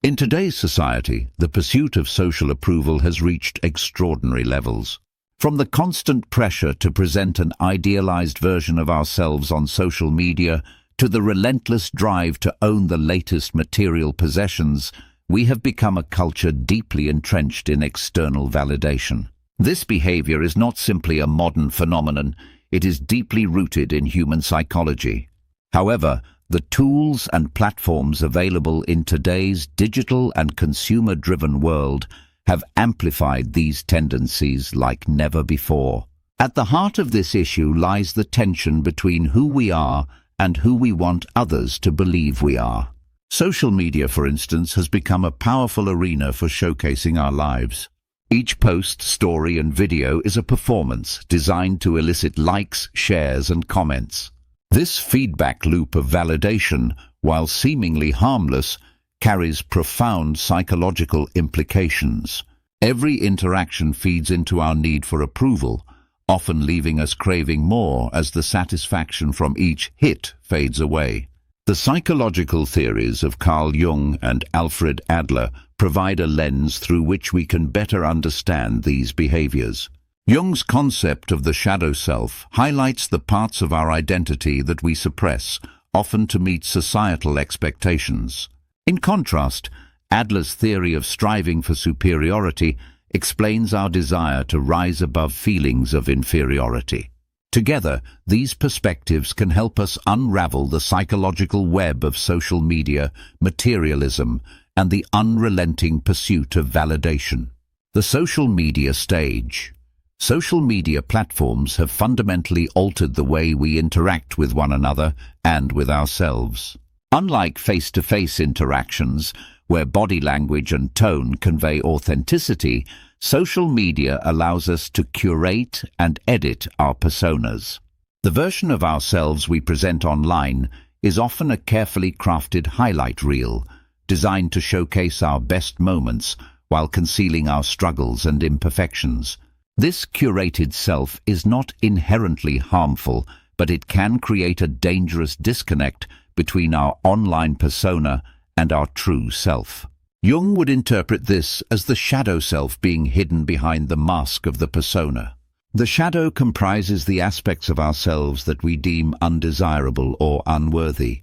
In today's society, the pursuit of social approval has reached extraordinary levels. From the constant pressure to present an idealized version of ourselves on social media to the relentless drive to own the latest material possessions, we have become a culture deeply entrenched in external validation. This behavior is not simply a modern phenomenon, it is deeply rooted in human psychology. However, the tools and platforms available in today's digital and consumer-driven world have amplified these tendencies like never before. At the heart of this issue lies the tension between who we are and who we want others to believe we are. Social media, for instance, has become a powerful arena for showcasing our lives. Each post, story, and video is a performance designed to elicit likes, shares, and comments. This feedback loop of validation, while seemingly harmless, carries profound psychological implications. Every interaction feeds into our need for approval, often leaving us craving more as the satisfaction from each hit fades away. The psychological theories of Carl Jung and Alfred Adler provide a lens through which we can better understand these behaviors. Jung's concept of the shadow self highlights the parts of our identity that we suppress, often to meet societal expectations. In contrast, Adler's theory of striving for superiority explains our desire to rise above feelings of inferiority. Together, these perspectives can help us unravel the psychological web of social media, materialism, and the unrelenting pursuit of validation. The social media stage. Social media platforms have fundamentally altered the way we interact with one another and with ourselves. Unlike face-to-face interactions, where body language and tone convey authenticity, social media allows us to curate and edit our personas. The version of ourselves we present online is often a carefully crafted highlight reel, designed to showcase our best moments while concealing our struggles and imperfections. This curated self is not inherently harmful, but it can create a dangerous disconnect between our online persona and our true self. Jung would interpret this as the shadow self being hidden behind the mask of the persona. The shadow comprises the aspects of ourselves that we deem undesirable or unworthy,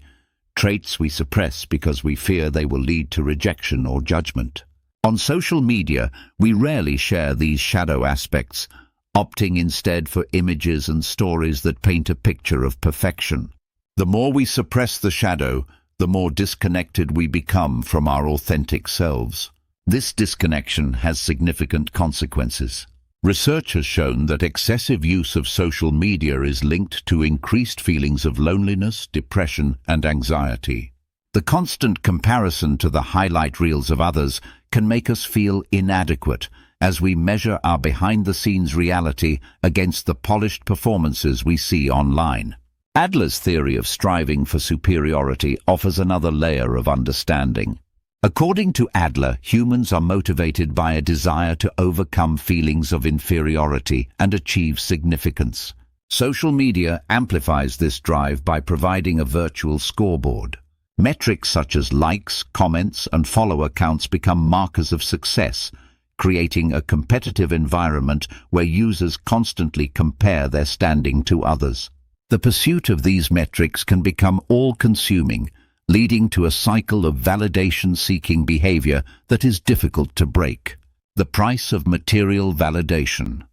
traits we suppress because we fear they will lead to rejection or judgment. On social media, we rarely share these shadow aspects, opting instead for images and stories that paint a picture of perfection. The more we suppress the shadow, the more disconnected we become from our authentic selves. This disconnection has significant consequences. Research has shown that excessive use of social media is linked to increased feelings of loneliness, depression, and anxiety. The constant comparison to the highlight reels of others can make us feel inadequate as we measure our behind-the-scenes reality against the polished performances we see online. Adler's theory of striving for superiority offers another layer of understanding. According to Adler, humans are motivated by a desire to overcome feelings of inferiority and achieve significance. Social media amplifies this drive by providing a virtual scoreboard. Metrics such as likes, comments, and follower counts become markers of success, creating a competitive environment where users constantly compare their standing to others. The pursuit of these metrics can become all-consuming, leading to a cycle of validation-seeking behavior that is difficult to break. The price of material validation.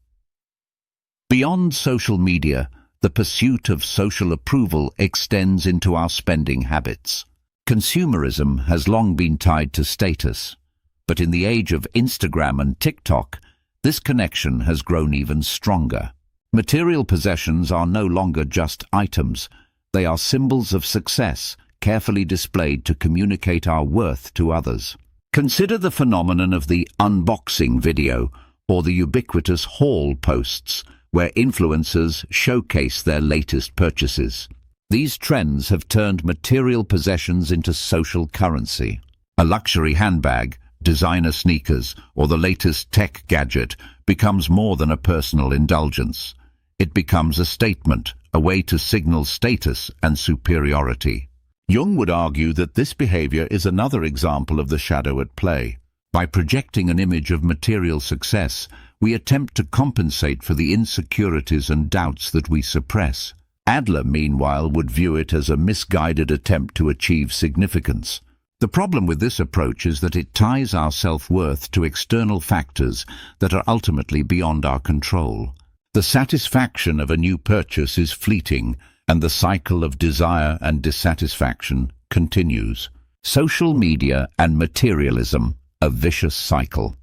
Beyond social media, the pursuit of social approval extends into our spending habits. Consumerism has long been tied to status, but in the age of Instagram and TikTok, this connection has grown even stronger. Material possessions are no longer just items, they are symbols of success, carefully displayed to communicate our worth to others. Consider the phenomenon of the unboxing video or the ubiquitous haul posts, where influencers showcase their latest purchases. These trends have turned material possessions into social currency. A luxury handbag, designer sneakers, or the latest tech gadget becomes more than a personal indulgence. It becomes a statement, a way to signal status and superiority. Jung would argue that this behavior is another example of the shadow at play. By projecting an image of material success, we attempt to compensate for the insecurities and doubts that we suppress. Adler, meanwhile, would view it as a misguided attempt to achieve significance. The problem with this approach is that it ties our self-worth to external factors that are ultimately beyond our control. The satisfaction of a new purchase is fleeting, and the cycle of desire and dissatisfaction continues. Social media and materialism, a vicious cycle.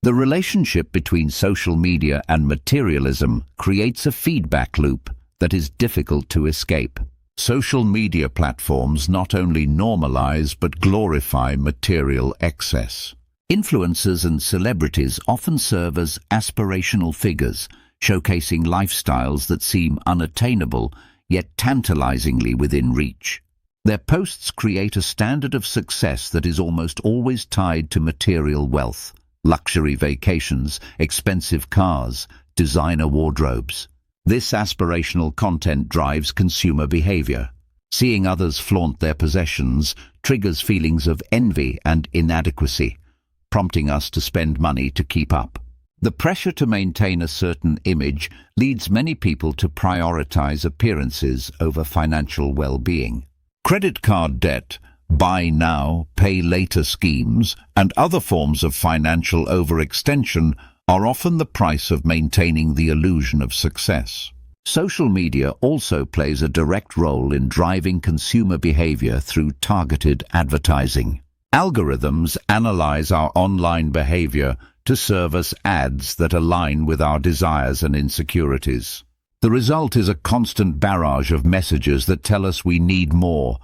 The relationship between social media and materialism creates a feedback loop that is difficult to escape. Social media platforms not only normalize but glorify material excess. Influencers and celebrities often serve as aspirational figures, showcasing lifestyles that seem unattainable yet tantalizingly within reach. Their posts create a standard of success that is almost always tied to material wealth, luxury vacations, expensive cars, designer wardrobes. This aspirational content drives consumer behavior. Seeing others flaunt their possessions triggers feelings of envy and inadequacy, prompting us to spend money to keep up. The pressure to maintain a certain image leads many people to prioritize appearances over financial well-being. Credit card debt, buy now, pay later schemes, and other forms of financial overextension are often the price of maintaining the illusion of success. Social media also plays a direct role in driving consumer behavior through targeted advertising. Algorithms analyze our online behavior to serve us ads that align with our desires and insecurities. The result is a constant barrage of messages that tell us we need more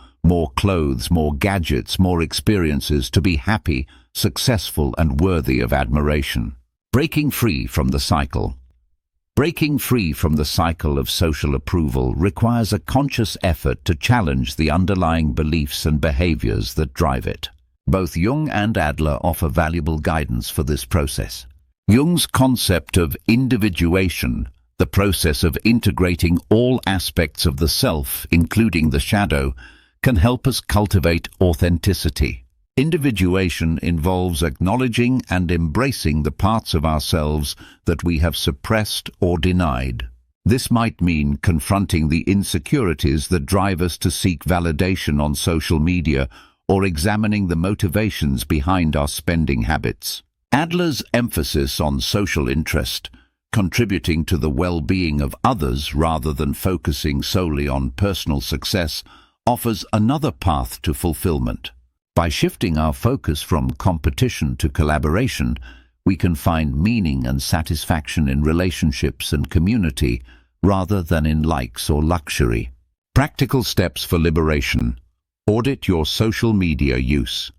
clothes, more gadgets, more experiences to be happy, successful, and worthy of admiration. Breaking free from the cycle. Breaking free from the cycle of social approval requires a conscious effort to challenge the underlying beliefs and behaviors that drive it. Both Jung and Adler offer valuable guidance for this process. Jung's concept of individuation, the process of integrating all aspects of the self, including the shadow, can help us cultivate authenticity. Individuation involves acknowledging and embracing the parts of ourselves that we have suppressed or denied. This might mean confronting the insecurities that drive us to seek validation on social media or examining the motivations behind our spending habits. Adler's emphasis on social interest, contributing to the well-being of others rather than focusing solely on personal success, offers another path to fulfillment. By shifting our focus from competition to collaboration, we can find meaning and satisfaction in relationships and community rather than in likes or luxury. Practical steps for liberation. Audit your social media use.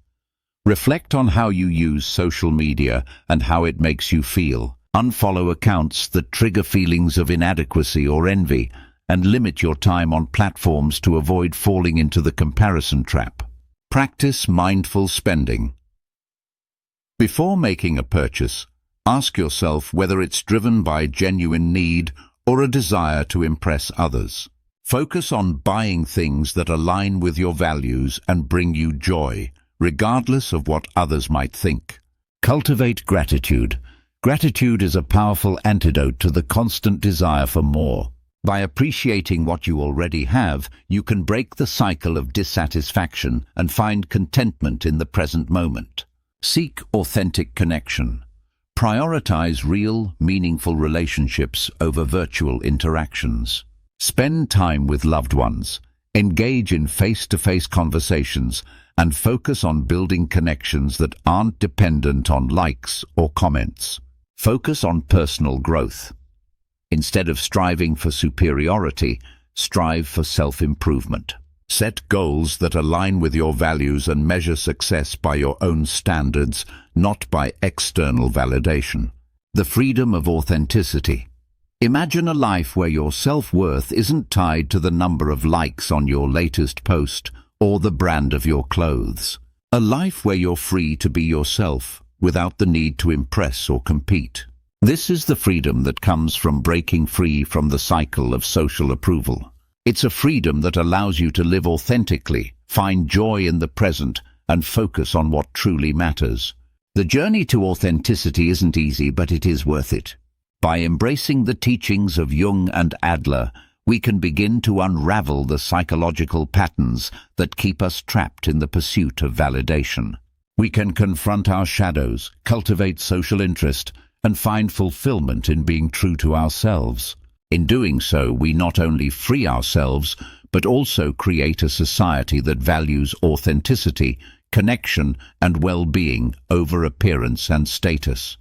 Reflect on how you use social media and how it makes you feel. Unfollow accounts that trigger feelings of inadequacy or envy, and limit your time on platforms to avoid falling into the comparison trap. Practice mindful spending. Before making a purchase, ask yourself whether it's driven by genuine need or a desire to impress others. Focus on buying things that align with your values and bring you joy, regardless of what others might think. Cultivate gratitude. Gratitude is a powerful antidote to the constant desire for more. By appreciating what you already have, you can break the cycle of dissatisfaction and find contentment in the present moment. Seek authentic connection. Prioritize real, meaningful relationships over virtual interactions. Spend time with loved ones. Engage in face-to-face conversations and focus on building connections that aren't dependent on likes or comments. Focus on personal growth. Instead of striving for superiority, strive for self-improvement. Set goals that align with your values and measure success by your own standards, not by external validation. The freedom of authenticity. Imagine a life where your self-worth isn't tied to the number of likes on your latest post or the brand of your clothes. A life where you're free to be yourself without the need to impress or compete. This is the freedom that comes from breaking free from the cycle of social approval. It's a freedom that allows you to live authentically, find joy in the present, and focus on what truly matters. The journey to authenticity isn't easy, but it is worth it. By embracing the teachings of Jung and Adler, we can begin to unravel the psychological patterns that keep us trapped in the pursuit of validation. We can confront our shadows, cultivate social interest, and find fulfillment in being true to ourselves. In doing so, we not only free ourselves, but also create a society that values authenticity, connection, and well-being over appearance and status.